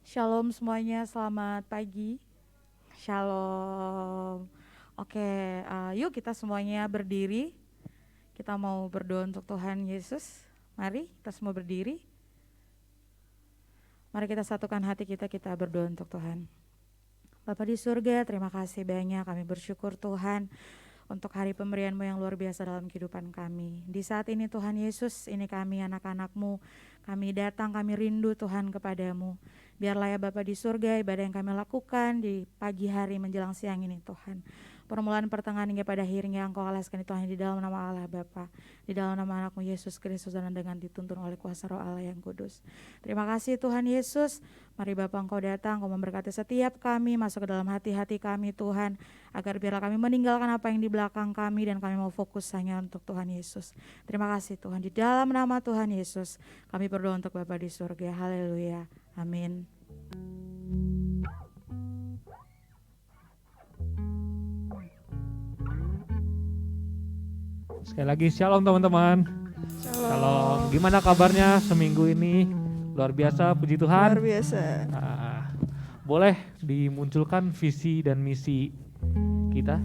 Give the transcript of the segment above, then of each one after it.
Shalom semuanya, selamat pagi. Shalom. Oke, yuk kita semuanya berdiri. Kita mau berdoa untuk Tuhan Yesus. Mari kita semua berdiri. Mari kita satukan hati kita, kita berdoa untuk Tuhan. Bapa di surga, terima kasih banyak, kami bersyukur Tuhan untuk hari pemberian-Mu yang luar biasa dalam kehidupan kami. Di saat ini Tuhan Yesus, ini kami anak-anak-Mu, kami datang, kami rindu Tuhan kepadamu. Biarlah ya Bapa di surga, ibadah yang kami lakukan di pagi hari menjelang siang ini Tuhan. Permulaan pertengahan hingga pada akhirnya Engkau alaskan Tuhan di dalam nama Allah Bapa, di dalam nama anakmu Yesus Kristus dan dengan dituntun oleh kuasa roh Allah yang kudus. Terima kasih Tuhan Yesus, mari Bapa Engkau datang, Engkau memberkati setiap kami, masuk ke dalam hati-hati kami Tuhan, agar biarlah kami meninggalkan apa yang di belakang kami dan kami mau fokus hanya untuk Tuhan Yesus. Terima kasih Tuhan, di dalam nama Tuhan Yesus kami berdoa untuk Bapa di surga. Haleluya, amin. Sekali lagi shalom teman-teman. Shalom. Gimana kabarnya seminggu ini? Luar biasa, puji Tuhan. Luar biasa. Boleh dimunculkan visi dan misi kita?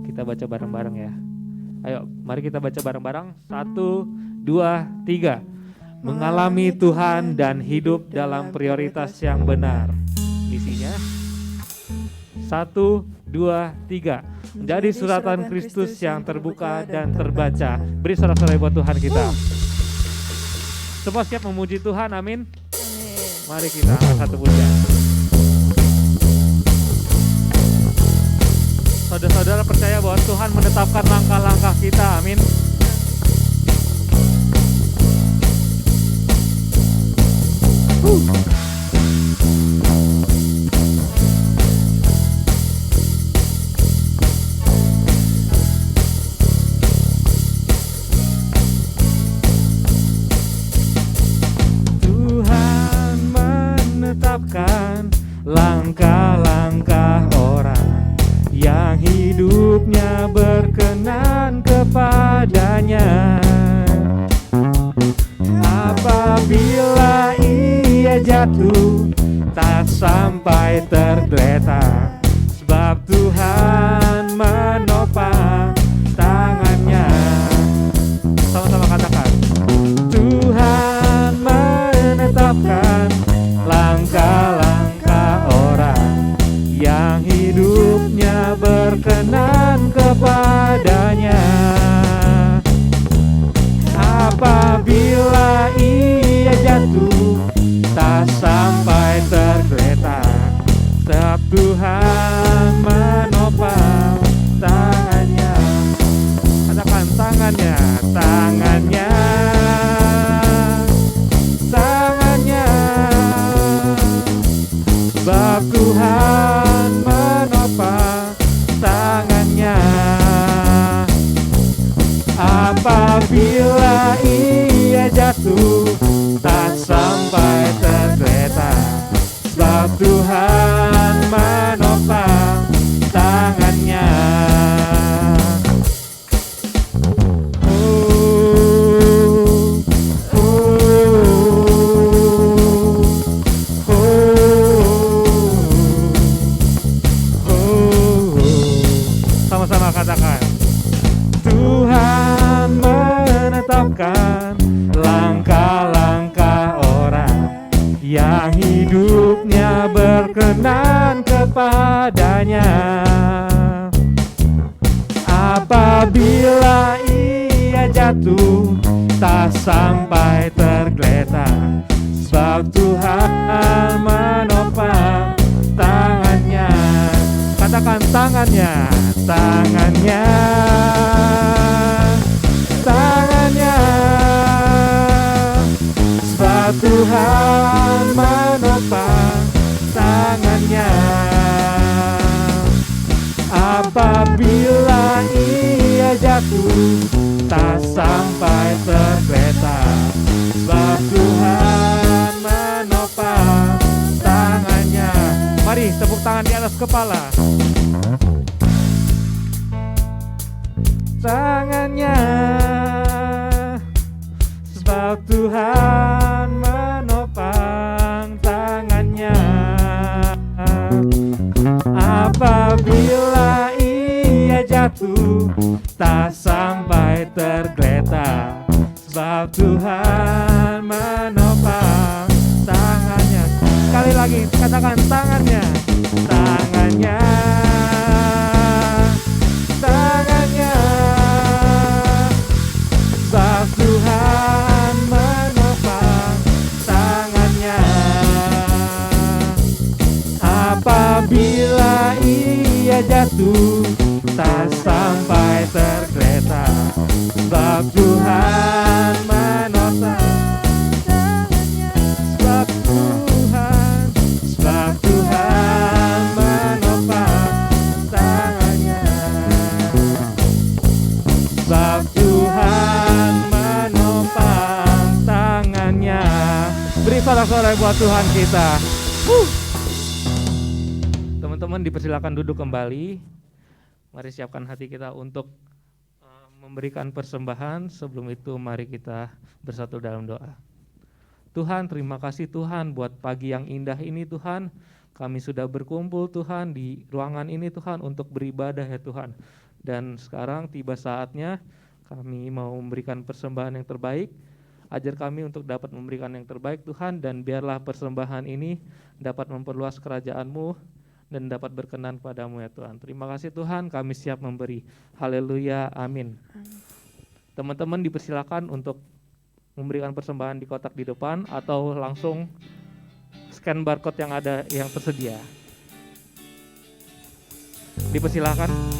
Kita baca bareng-bareng ya. Ayo, mari kita baca bareng-bareng. 1, 2, 3. Mengalami Tuhan dan hidup dalam prioritas yang benar. Misinya 1, 2, 3. Menjadi suratan Kristus yang terbuka dan terbaca. Beri sorak-sorai buat Tuhan kita. Semua siap memuji Tuhan, amin. Mari kita angkat satu pujian. Saudara-saudara percaya bahwa Tuhan menetapkan langkah-langkah kita, amin. Tuhan menetapkan langkah-langkah orang yang hidupnya berkenan kepadanya. Apabila ia jatuh, tak sampai tergeletak, sebab Tuhan menopang tangannya. Sama-sama katakan, Tuhan menetapkan langkah-langkah orang yang hidupnya berkenan kepadanya. Apabila ia jatuh, tak sampai tergeletak, sebab Tuhan menopang tangannya. Katakan tangannya, tangannya, tangannya, sebab Tuhan menopang tangannya. Apabila ia jatuh, tak sampai tergeletak, sebab Tuhan menopang tangannya. Sama-sama katakan, Tuhan menetapkan langkah-langkah orang yang hidupnya berkenan kepadanya. Apabila ia jatuh, tak sampai tergeletak, sebab Tuhan menopang tangannya. Katakan tangannya, tangannya, tangannya, sebab Tuhan menopang tangannya. Apabila ia jatuh, tak sampai tergeletak, sebab Tuhan menopang tangannya. Mari tepuk tangan di atas kepala. Tangannya, sebab Tuhan menopang waktu tak sampai tergeletak, sebab Tuhan menopang tangannya. Sekali lagi katakan tangannya, tangannya, tangannya, sebab Tuhan menopang tangannya. Apabila ia jatuh tak sampai tergeletak, sebab Tuhan menopang tangannya. Sebab Tuhan menopang tangannya. Sebab Tuhan menopang tangannya. Beri sorak-sorai buat Tuhan kita. Teman-teman dipersilakan duduk kembali. Mari siapkan hati kita untuk memberikan persembahan. Sebelum itu mari kita bersatu dalam doa. Tuhan, terima kasih Tuhan buat pagi yang indah ini Tuhan. Kami sudah berkumpul Tuhan di ruangan ini Tuhan untuk beribadah ya Tuhan. Dan sekarang tiba saatnya kami mau memberikan persembahan yang terbaik. Ajar kami untuk dapat memberikan yang terbaik Tuhan, dan biarlah persembahan ini dapat memperluas kerajaan-Mu dan dapat berkenan padamu ya Tuhan. Terima kasih Tuhan, kami siap memberi. Haleluya, amin. Teman-teman dipersilakan untuk memberikan persembahan di kotak di depan atau langsung scan barcode yang ada yang tersedia. Dipersilakan.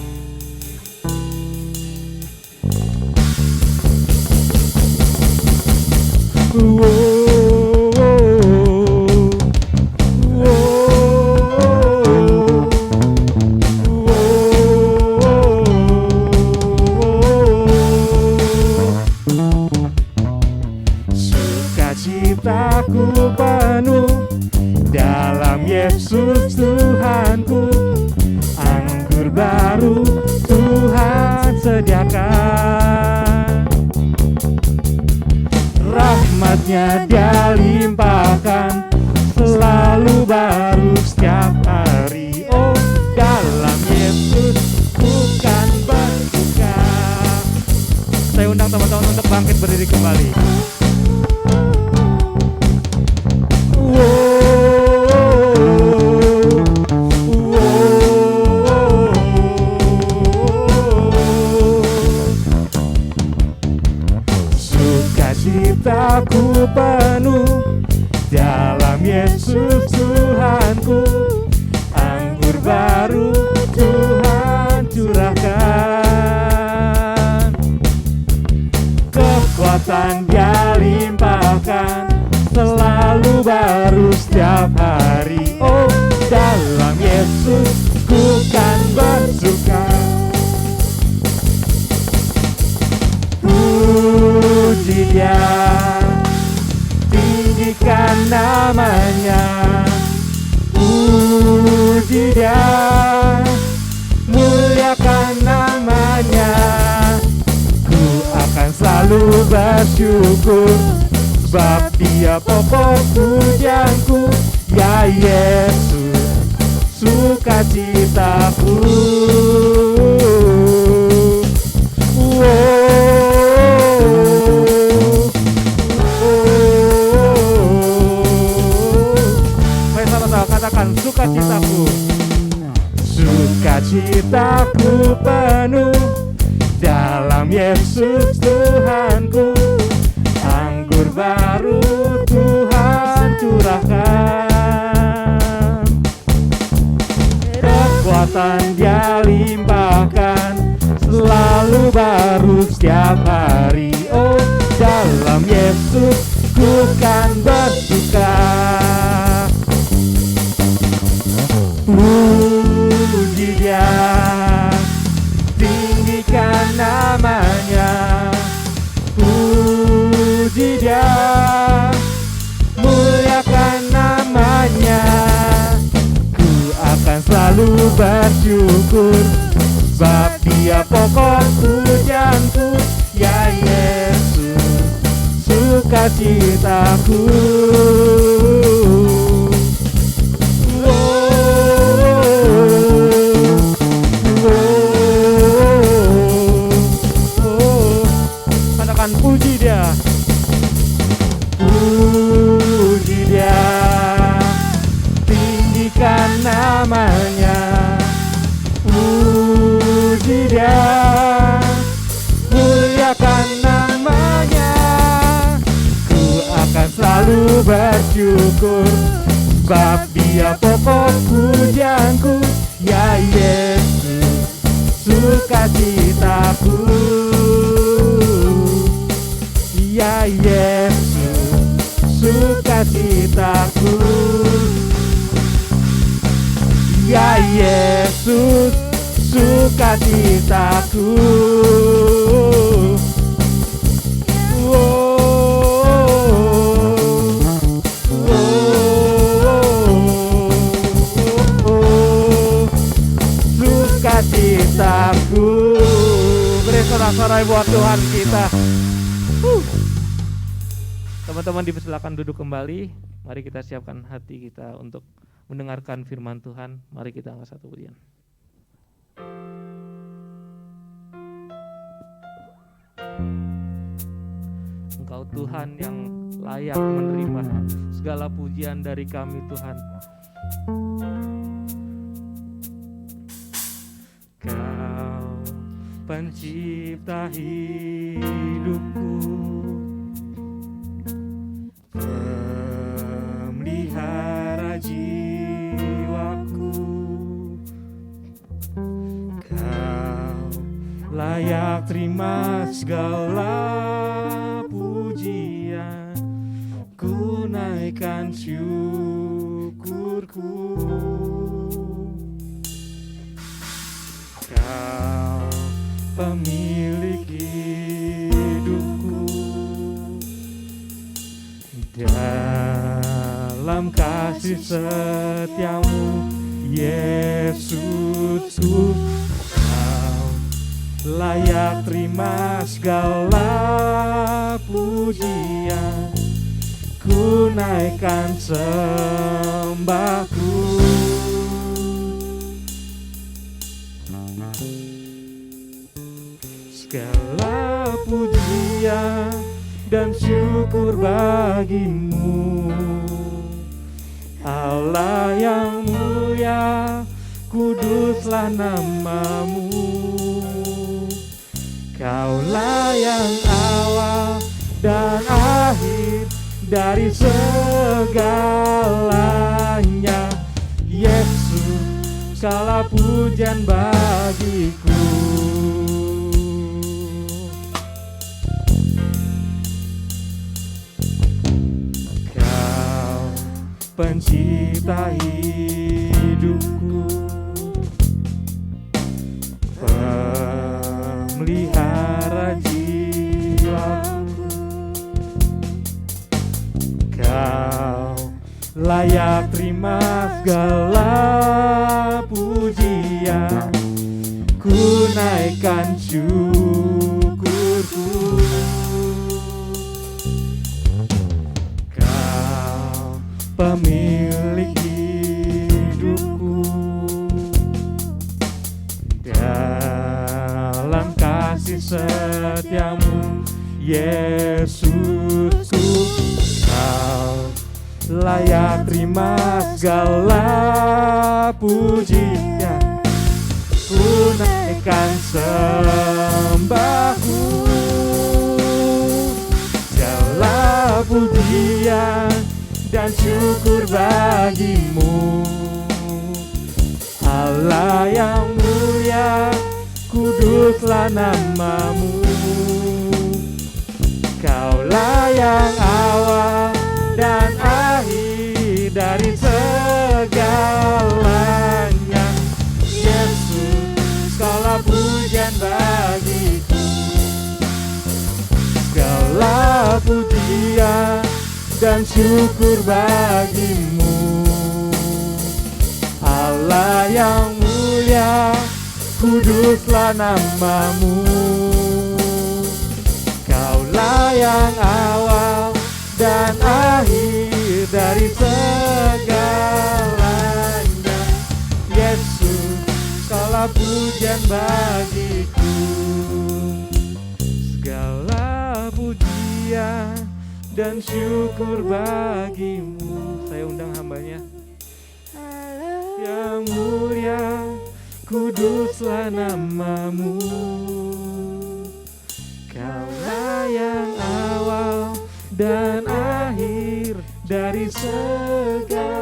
Sukacitaku penuh dalam Yesus Tuhanku, anggur baru Tuhan sediakan, rahmat-Nya Dia limpahkan, selalu baru setiap hari. Oh, dalam Yesus bukan berduka. Saya undang teman-teman untuk bangkit berdiri kembali. Sukacitaku penuh dalam Yesus Tuhanku, anggur baru Tuhan curahkan, kekuatan Dia limpahkan, selalu baru setiap hari. Oh, dalam Yesus ku kan bersuka. Puji Dia, tinggikan namanya. Puji Dia, muliakan namanya. Ku akan selalu bersyukur, sebab Dia pokok pujianku. Ya Yesus, sukacitaku. Mari sama-sama katakan sukacitaku. Sukacitaku penuh dalam Yesus Tuhanku, anggur baru Tuhan curahkan, kekuatan Dia limpahkan, selalu baru setiap hari. Oh, dalam Yesus ku kan bersuka. Puji Dia, tinggikan namanya. Puji Dia, muliakan namanya. Ku akan selalu bersyukur, sebab Dia pokok pujianku. Ya Yesus, sukacitaku. bersyukur, sebab Dia pokok pujianku. Ya Yesus, sukacitaku. Ya Yesus, sukacitaku. Ya Yesus, sukacitaku. Sukacitaku. Beri sorak-sorai buat Tuhan kita. Teman-teman dipersilakan duduk kembali. Mari kita siapkan hati kita untuk mendengarkan firman Tuhan. Mari kita angkat satu pujian. Engkau Tuhan yang layak menerima segala pujian dari kami Tuhan. Kau pencipta hidupku, pemelihara jiwaku. Kau layak terima segala pujian, ku naikkan syukurku. Kau pemilik hidupku, dalam kasih setiamu Yesusku. Kau layak terima segala pujian, ku naikkan sembahku. Segala pujian dan syukur bagimu, Allah yang mulia, kuduslah namamu. Kaulah yang awal dan akhir dari segalanya. Yesus, segala pujian bagiku. Kau pencipta hidupku, pemelihara jiwaku. Kau layak terima segala pujian, ku naikkan syukurku. Kau pemilik hidupku, dalam kasih setiamu Yesusku. Kau layak terima segala pujian, ku naikkan sembahku. Segala pujian dan syukur bagimu, Allah yang mulia, kuduslah namamu. Kaulah yang awal dan akhir dari segalanya. Yesus, segala pujian bagiku. Segala pujian dan syukur bagimu, Allah yang mulia, kuduslah namamu. Kaulah yang awal dan akhir dari segalanya. Yesus, segala pujian bagiku. Segala pujian dan syukur bagimu. Saya undang hambanya. Yang mulia, kuduslah namamu. Kaulah yang awal dan akhir dari dari segalanya.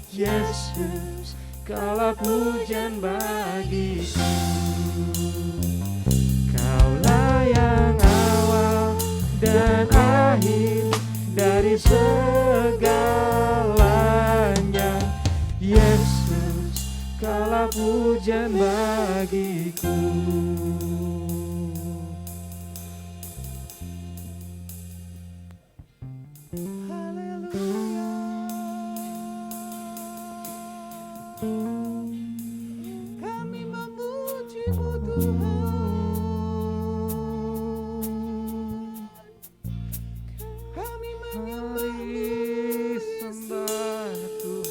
Yesus, Kaulah pujian bagiku. Kaulah yang awal dan akhir dari segalanya. Yesus, Kaulah pujian bagiku. Kami memuji-Mu Tuhan, kami menyembah-Mu Sembah Tuhan.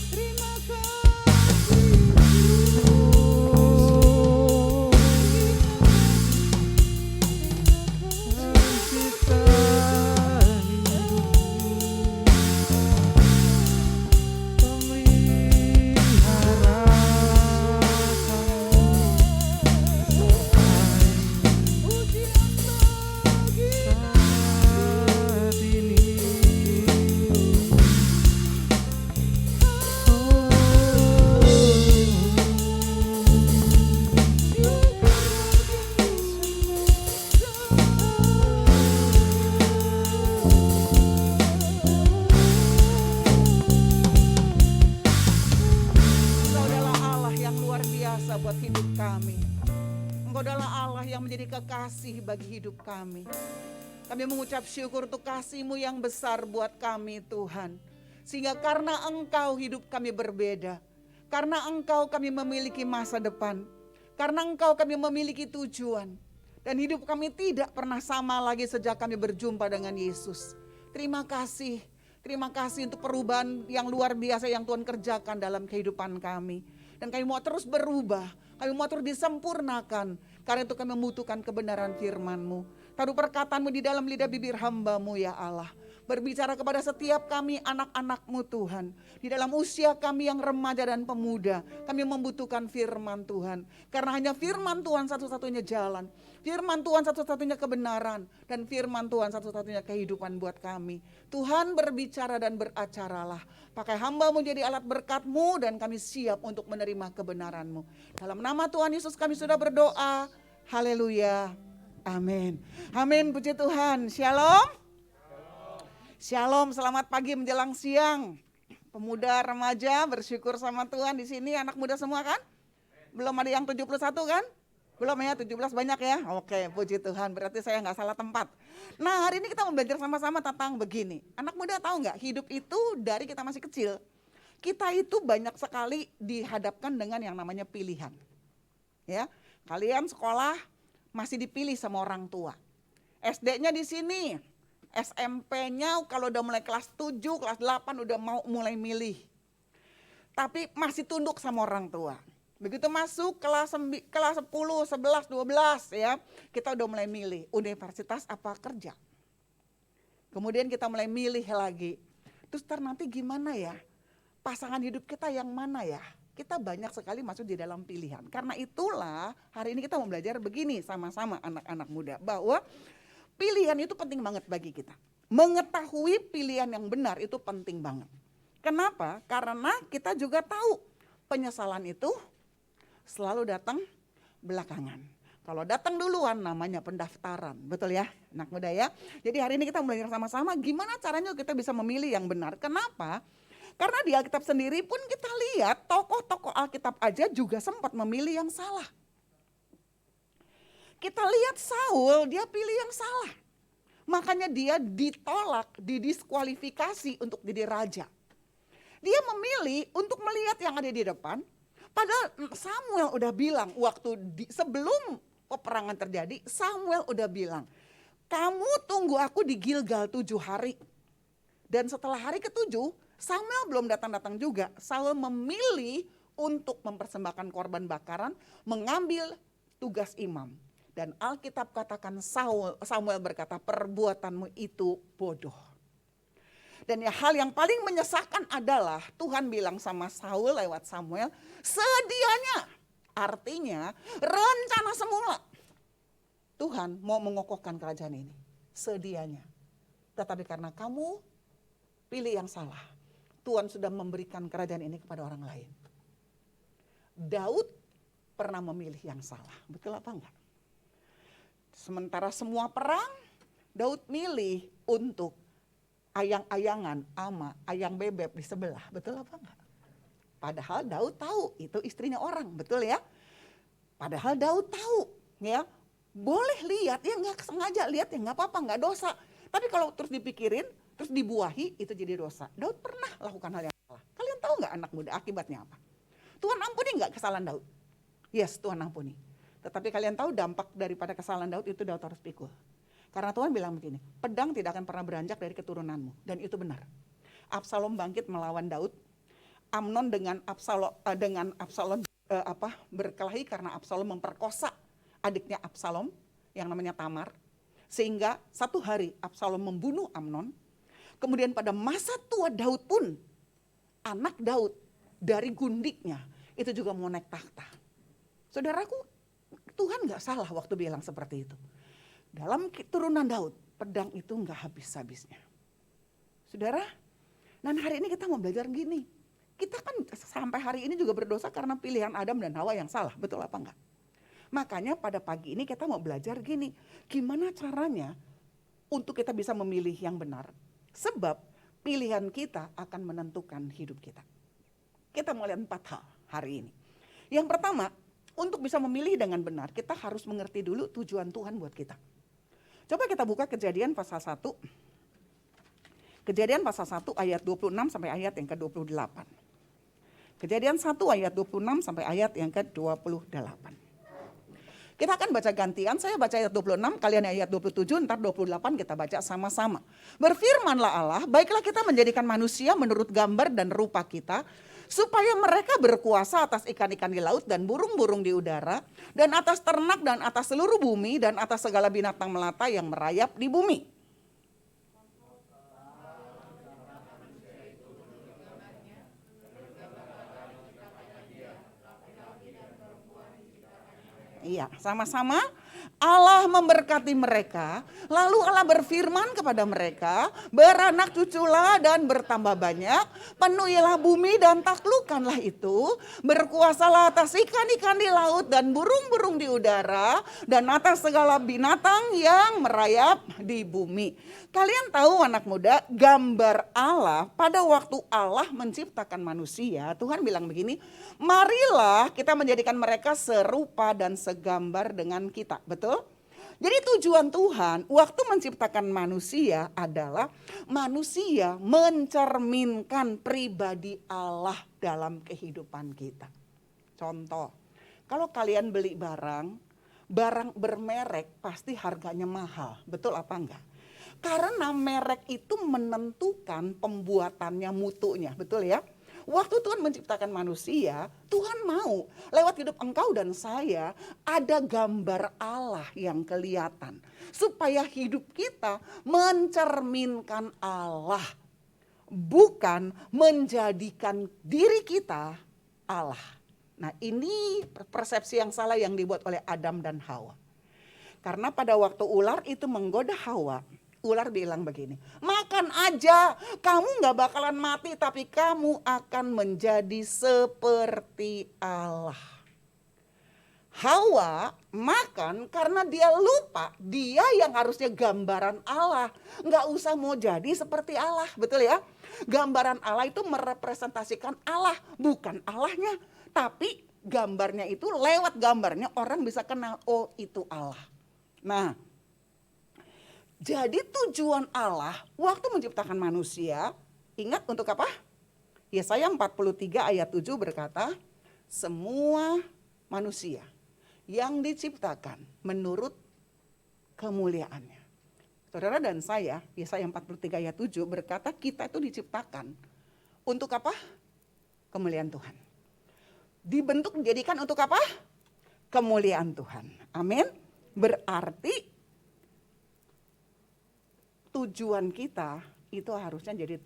Terima Engkau adalah Allah yang luar biasa buat hidup kami. Engkau adalah Allah yang menjadi kekasih bagi hidup kami. Kami mengucap syukur untuk kasih-Mu yang besar buat kami Tuhan. Sehingga karena Engkau hidup kami berbeda. Karena Engkau kami memiliki masa depan. Karena Engkau kami memiliki tujuan. Dan hidup kami tidak pernah sama lagi sejak kami berjumpa dengan Yesus. Terima kasih. Terima kasih untuk perubahan yang luar biasa yang Tuhan kerjakan dalam kehidupan kami. Dan kami mau terus berubah, kami mau terus disempurnakan. Karena itu kami membutuhkan kebenaran firman-Mu. Taruh perkataan-Mu di dalam lidah bibir hamba-Mu ya Allah. Berbicara kepada setiap kami anak-anak-Mu Tuhan. Di dalam usia kami yang remaja dan pemuda, kami membutuhkan firman Tuhan. Karena hanya firman Tuhan satu-satunya jalan. Firman Tuhan satu-satunya kebenaran. Dan firman Tuhan satu-satunya kehidupan buat kami. Tuhan berbicara dan beracaralah. Pakai hamba-Mu jadi alat berkat-Mu dan kami siap untuk menerima kebenaran-Mu. Dalam nama Tuhan Yesus kami sudah berdoa. Haleluya. Amin. Amin, puji Tuhan. Shalom. Shalom, selamat pagi menjelang siang. Pemuda remaja bersyukur sama Tuhan di sini, anak muda semua kan? Belum ada yang 71 kan? Belum ya, 17 banyak ya? Oke, puji Tuhan, berarti saya nggak salah tempat. Nah, hari ini kita mau belajar sama-sama tentang begini. Anak muda tahu nggak, hidup itu dari kita masih kecil, kita itu banyak sekali dihadapkan dengan yang namanya pilihan. Ya, kalian sekolah masih dipilih sama orang tua. SD-nya di sini. SMP-nya kalau udah mulai kelas 7, kelas 8 udah mau mulai milih. Tapi masih tunduk sama orang tua. Begitu masuk kelas 10, 11, 12 ya, kita udah mulai milih universitas apa kerja. Kemudian kita mulai milih lagi. Terus nanti gimana ya? Pasangan hidup kita yang mana ya? Kita banyak sekali masuk di dalam pilihan. Karena itulah hari ini kita mau belajar begini sama-sama anak-anak muda. Bahwa pilihan itu penting banget bagi kita. Mengetahui pilihan yang benar itu penting banget. Kenapa? Karena kita juga tahu penyesalan itu selalu datang belakangan. Kalau datang duluan namanya pendaftaran. Betul ya anak muda ya. Jadi hari ini kita belajar sama-sama gimana caranya kita bisa memilih yang benar. Kenapa? Karena di Alkitab sendiri pun kita lihat tokoh-tokoh Alkitab aja juga sempat memilih yang salah. Kita lihat Saul, dia pilih yang salah. Makanya dia ditolak, didiskualifikasi untuk jadi raja. Dia memilih untuk melihat yang ada di depan. Padahal Samuel udah bilang sebelum peperangan terjadi, Samuel udah bilang, kamu tunggu aku di Gilgal 7 hari. Dan setelah hari ke-7, Samuel belum datang-datang juga. Saul memilih untuk mempersembahkan korban bakaran, mengambil tugas imam. Dan Alkitab katakan Samuel berkata, perbuatanmu itu bodoh. Dan ya hal yang paling menyesakkan adalah Tuhan bilang sama Saul lewat Samuel, sedianya. Artinya rencana semula. Tuhan mau mengokohkan kerajaan ini. Sedianya. Tetapi karena kamu pilih yang salah, Tuhan sudah memberikan kerajaan ini kepada orang lain. Daud pernah memilih yang salah. Betul apa enggak? Sementara semua perang, Daud milih untuk ayang-ayangan ama ayang bebek di sebelah. Betul apa enggak? Padahal Daud tahu itu istrinya orang, betul ya? Padahal Daud tahu, ya. Boleh lihat, ya nggak sengaja lihat ya nggak apa-apa, nggak dosa. Tapi kalau terus dipikirin, terus dibuahi, itu jadi dosa. Daud pernah lakukan hal yang salah. Kalian tahu nggak anak muda akibatnya apa? Tuhan ampuni nggak kesalahan Daud? Yes, Tuhan ampuni. Tetapi kalian tahu dampak daripada kesalahan Daud itu Daud harus pikul. Karena Tuhan bilang begini, pedang tidak akan pernah beranjak dari keturunanmu. Dan itu benar. Absalom bangkit melawan Daud. Amnon dengan Absalom berkelahi karena Absalom memperkosa adiknya Absalom yang namanya Tamar. Sehingga satu hari Absalom membunuh Amnon. Kemudian pada masa tua Daud pun, anak Daud dari gundiknya itu juga mau naik takhta. Saudaraku, Tuhan gak salah waktu bilang seperti itu. Dalam keturunan Daud, pedang itu gak habis-habisnya. Saudara, dan hari ini kita mau belajar gini. Kita kan sampai hari ini juga berdosa karena pilihan Adam dan Hawa yang salah, betul apa enggak? Makanya pada pagi ini kita mau belajar gini, gimana caranya untuk kita bisa memilih yang benar. Sebab pilihan kita akan menentukan hidup kita. Kita mau lihat 4 hal hari ini. Yang pertama, untuk bisa memilih dengan benar, kita harus mengerti dulu tujuan Tuhan buat kita. Coba kita buka Kejadian pasal 1. Kejadian pasal 1 ayat 26 sampai ayat yang ke-28. Kejadian 1 ayat 26 sampai ayat yang ke-28. Kita akan baca gantian, saya baca ayat 26, kalian ayat 27, ntar 28 kita baca sama-sama. Berfirmanlah Allah, baiklah kita menjadikan manusia menurut gambar dan rupa kita, supaya mereka berkuasa atas ikan-ikan di laut dan burung-burung di udara, dan atas ternak dan atas seluruh bumi, dan atas segala binatang melata yang merayap di bumi. Iya, sama-sama. Allah memberkati mereka, lalu Allah berfirman kepada mereka, beranak cuculah dan bertambah banyak, penuhilah bumi dan taklukkanlah itu, berkuasalah atas ikan-ikan di laut dan burung-burung di udara, dan atas segala binatang yang merayap di bumi. Kalian tahu anak muda, gambar Allah pada waktu Allah menciptakan manusia, Tuhan bilang begini, marilah kita menjadikan mereka serupa dan segambar dengan kita, betul? Jadi tujuan Tuhan waktu menciptakan manusia adalah manusia mencerminkan pribadi Allah dalam kehidupan kita. Contoh, kalau kalian beli barang bermerek pasti harganya mahal, betul apa enggak? Karena merek itu menentukan pembuatannya, mutunya, betul ya? Waktu Tuhan menciptakan manusia, Tuhan mau lewat hidup engkau dan saya ada gambar Allah yang kelihatan. Supaya hidup kita mencerminkan Allah. Bukan menjadikan diri kita Allah. Nah ini persepsi yang salah yang dibuat oleh Adam dan Hawa. Karena pada waktu ular itu menggoda Hawa, ular bilang begini, makan aja, kamu gak bakalan mati tapi kamu akan menjadi seperti Allah. Hawa makan karena dia lupa dia yang harusnya gambaran Allah. Gak usah mau jadi seperti Allah, betul ya? Gambaran Allah itu merepresentasikan Allah, bukan Allahnya. Tapi gambarnya itu lewat gambarnya orang bisa kenal, oh itu Allah. Nah, jadi tujuan Allah waktu menciptakan manusia, ingat untuk apa? Yesaya 43 ayat 7 berkata, semua manusia yang diciptakan menurut kemuliaannya. Saudara dan saya, Yesaya 43 ayat 7 berkata kita itu diciptakan untuk apa? Kemuliaan Tuhan. Dibentuk dijadikan untuk apa? Kemuliaan Tuhan. Amin. Berarti tujuan kita itu harusnya jadi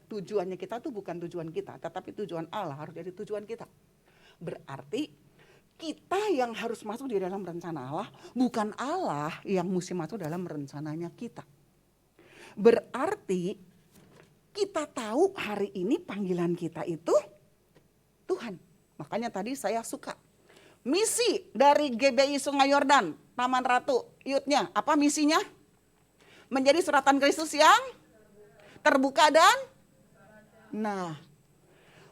tujuannya kita tuh bukan tujuan kita, tetapi tujuan Allah harus jadi tujuan kita. Berarti kita yang harus masuk di dalam rencana Allah, bukan Allah yang mesti masuk dalam rencananya kita. Berarti kita tahu hari ini panggilan kita itu Tuhan. Makanya tadi saya suka misi dari GBI Sungai Yordan, Taman Ratu, youth-nya. Apa misinya? Menjadi suratan Kristus yang terbuka dan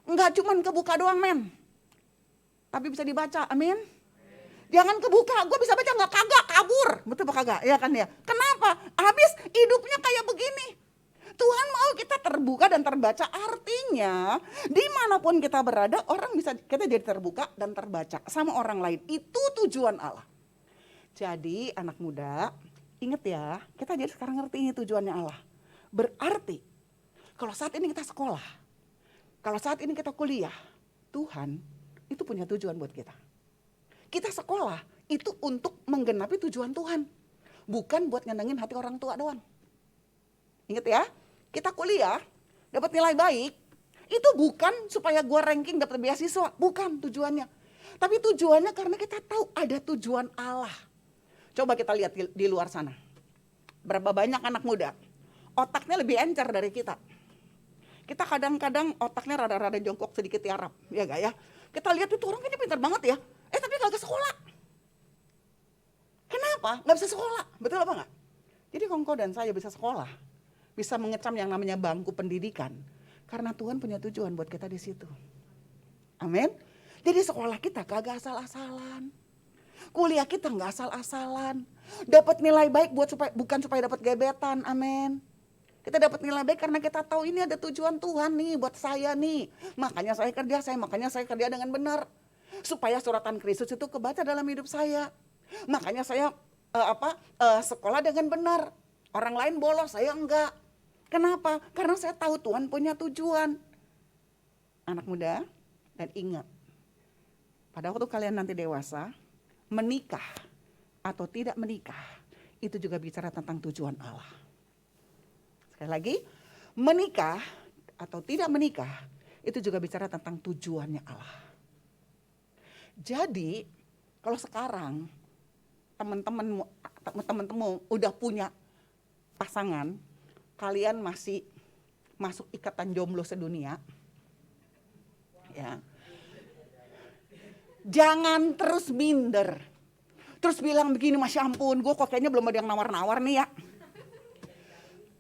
enggak cuman kebuka doang men, tapi bisa dibaca, amin. Jangan kebuka, gue bisa baca nggak, kagak, kabur, betul apa kagak? Ya kan ya. Kenapa? Habis hidupnya kayak begini. Tuhan mau kita terbuka dan terbaca, artinya dimanapun kita berada orang bisa kita jadi terbuka dan terbaca sama orang lain. Itu tujuan Allah. Jadi anak muda, ingat ya, kita jadi sekarang ngerti ini tujuannya Allah. Berarti kalau saat ini kita sekolah, kalau saat ini kita kuliah, Tuhan itu punya tujuan buat kita. Kita sekolah itu untuk menggenapi tujuan Tuhan, bukan buat nyenengin hati orang tua doang. Ingat ya, kita kuliah dapat nilai baik, itu bukan supaya gua ranking dapat beasiswa, bukan tujuannya. Tapi tujuannya karena kita tahu ada tujuan Allah. Coba kita lihat di luar sana. Berapa banyak anak muda otaknya lebih encer dari kita. Kita kadang-kadang otaknya rada-rada jongkok sedikit tiarap, ya gak ya? Kita lihat itu orang ini pintar banget ya, tapi kagak sekolah. Kenapa? Gak bisa sekolah, betul apa gak? Jadi Kongko dan saya bisa sekolah, bisa mengecam yang namanya bangku pendidikan, karena Tuhan punya tujuan buat kita di situ. Amin. Jadi sekolah kita kagak asal-asalan. Kuliah kita nggak asal-asalan. Dapat nilai baik bukan supaya dapat gebetan, amin. Kita dapat nilai baik karena kita tahu ini ada tujuan Tuhan nih buat saya nih. Makanya saya kerja dengan benar. Supaya suratan Kristus itu kebaca dalam hidup saya. Makanya saya sekolah dengan benar. Orang lain bolos, saya enggak. Kenapa? Karena saya tahu Tuhan punya tujuan. Anak muda, dan ingat, pada waktu kalian nanti dewasa, menikah atau tidak menikah, itu juga bicara tentang tujuan Allah. Sekali lagi, menikah atau tidak menikah, itu juga bicara tentang tujuannya Allah. Jadi, kalau sekarang teman-teman udah punya pasangan, kalian masih masuk ikatan jomblo sedunia, ya. Jangan terus minder. Terus bilang begini, Masya ampun, gue kok kayaknya belum ada yang nawar-nawar nih ya.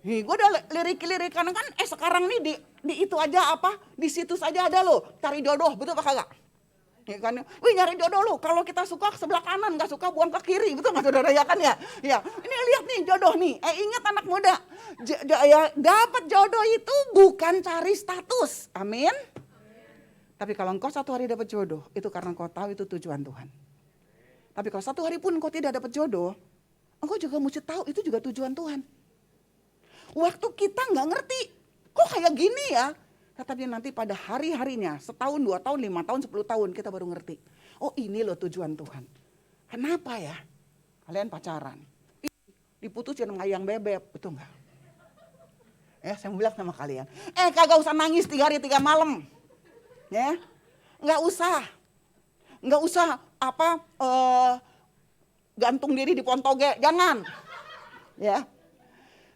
Nih, gue udah lirik-lirik karena kan sekarang nih di itu aja di situs aja ada loh, cari jodoh, betul apa kagak? Ya kan, wih nyari jodoh lo, kalau kita suka ke sebelah kanan, nggak suka buang ke kiri, betul nggak saudara ya kan ya? Ya, ini lihat nih jodoh nih, ingat anak muda, ya dapat jodoh itu bukan cari status, amin. Tapi kalau engkau satu hari dapat jodoh, itu karena engkau tahu itu tujuan Tuhan. Tapi kalau satu hari pun engkau tidak dapat jodoh, engkau juga mesti tahu itu juga tujuan Tuhan. Waktu kita nggak ngerti, kok kayak gini ya? Tetapi nanti pada hari-harinya, setahun, 2 tahun, 5 tahun, 10 tahun kita baru ngerti. Oh ini loh tujuan Tuhan. Kenapa ya? Kalian pacaran, diputusin sama ayang bebek, betul nggak? Saya mau bilang sama kalian, kagak usah nangis 3 hari 3 malam. Ya, nggak usah gantung diri di pohon toge, jangan. Ya,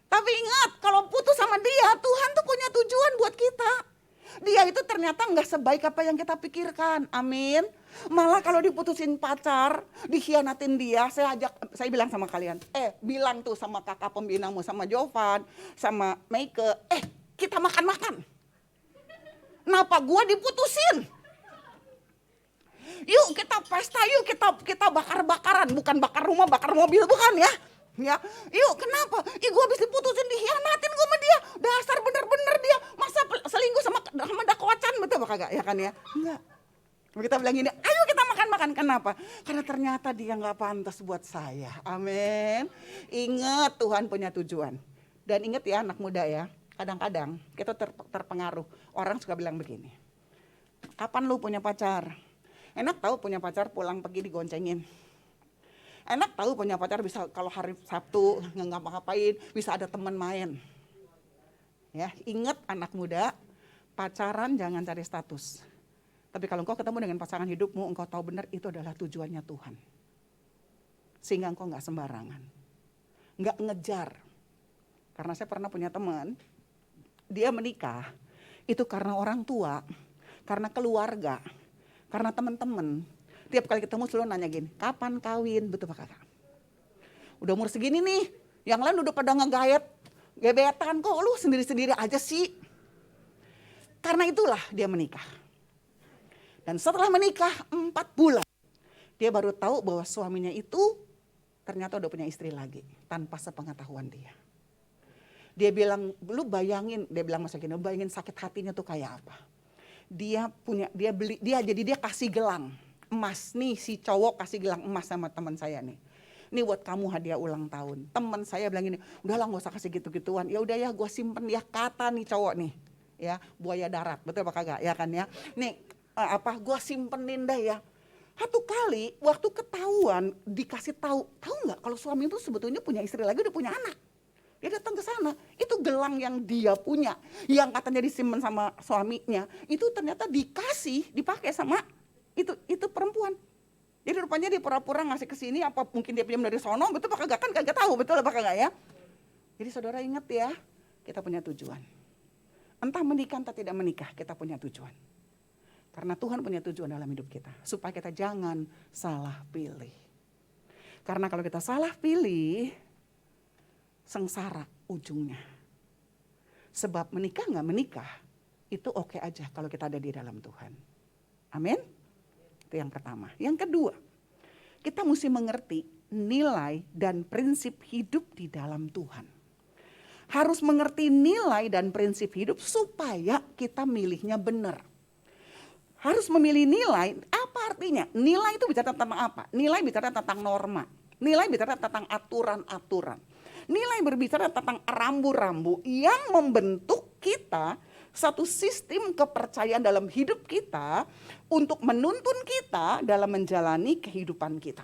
tapi ingat kalau putus sama dia, Tuhan tuh punya tujuan buat kita. Dia itu ternyata nggak sebaik apa yang kita pikirkan, amin. Malah kalau diputusin pacar, dikhianatin dia, saya bilang sama kalian, bilang tuh sama kakak pembinamu, sama Jovan, sama Meike, kita makan-makan. Kenapa gua diputusin? Yuk kita pesta, yuk kita bakar-bakaran, bukan bakar rumah, bakar mobil, bukan ya? Ya, yuk kenapa? Gua habis diputusin, dikhianatin gua sama dia. Dasar bener-bener dia masa selingkuh sama dakwacan, betul apa kagak? Ya kan ya? Enggak. Kita bilang gini, ayo kita makan-makan. Kenapa? Karena ternyata dia nggak pantas buat saya. Amin. Ingat Tuhan punya tujuan. Dan ingat ya anak muda ya. Kadang-kadang kita terpengaruh. Orang suka bilang begini, kapan lu punya pacar? Enak tahu punya pacar pulang pergi digoncengin. Enak tahu punya pacar, bisa kalau hari Sabtu nggak ngapa-ngapain, bisa ada teman main. Ya, ingat anak muda, pacaran jangan cari status. Tapi kalau engkau ketemu dengan pasangan hidupmu, engkau tahu benar itu adalah tujuannya Tuhan. Sehingga engkau nggak sembarangan, nggak ngejar. Karena saya pernah punya teman, dia menikah itu karena orang tua, karena keluarga, karena teman-teman. Tiap kali ketemu selalu nanya gini, kapan kawin? Betul Pak Kakak? Udah umur segini nih, yang lain udah pada ngegayat, gebetan, kok lu sendiri-sendiri aja sih? Karena itulah dia menikah. Dan setelah menikah 4 bulan, dia baru tahu bahwa suaminya itu ternyata udah punya istri lagi, tanpa sepengetahuan dia. Dia bilang, lu bayangin, dia bilang masa gini, bayangin sakit hatinya tuh kayak apa. Dia kasih gelang emas nih, si cowok kasih gelang emas sama teman saya nih. Ini buat kamu hadiah ulang tahun. Teman saya bilang gini, udahlah gak usah kasih gitu-gituan. Ya udah ya, gue simpen ya, kata nih cowok nih, ya buaya darat, betul apa kagak? Ya kan ya. Nih gue simpenin dah ya. Satu kali waktu ketahuan dikasih tahu nggak kalau suami itu sebetulnya punya istri lagi, udah punya anak. Dia datang ke sana, itu gelang yang dia punya, yang katanya disimpan sama suaminya, itu ternyata dipakai sama itu perempuan. Jadi rupanya dia pura-pura ngasih ke sini, apa mungkin dia pinjam dari sono, betul apa kagak, kan kagak tahu, betul apa kagak ya. Jadi saudara ingat ya, kita punya tujuan. Entah menikah entah tidak menikah, kita punya tujuan. Karena Tuhan punya tujuan dalam hidup kita, supaya kita jangan salah pilih. Karena kalau kita salah pilih, sengsara ujungnya. Sebab menikah nggak menikah, itu oke aja kalau kita ada di dalam Tuhan. Amin. Itu yang pertama. Yang kedua, kita mesti mengerti nilai dan prinsip hidup di dalam Tuhan. Harus mengerti nilai dan prinsip hidup supaya kita milihnya benar. Harus memilih nilai, apa artinya? Nilai itu bicara tentang apa? Nilai bicara tentang norma. Nilai bicara tentang aturan-aturan. Nilai berbicara tentang rambu-rambu yang membentuk kita satu sistem kepercayaan dalam hidup kita untuk menuntun kita dalam menjalani kehidupan kita.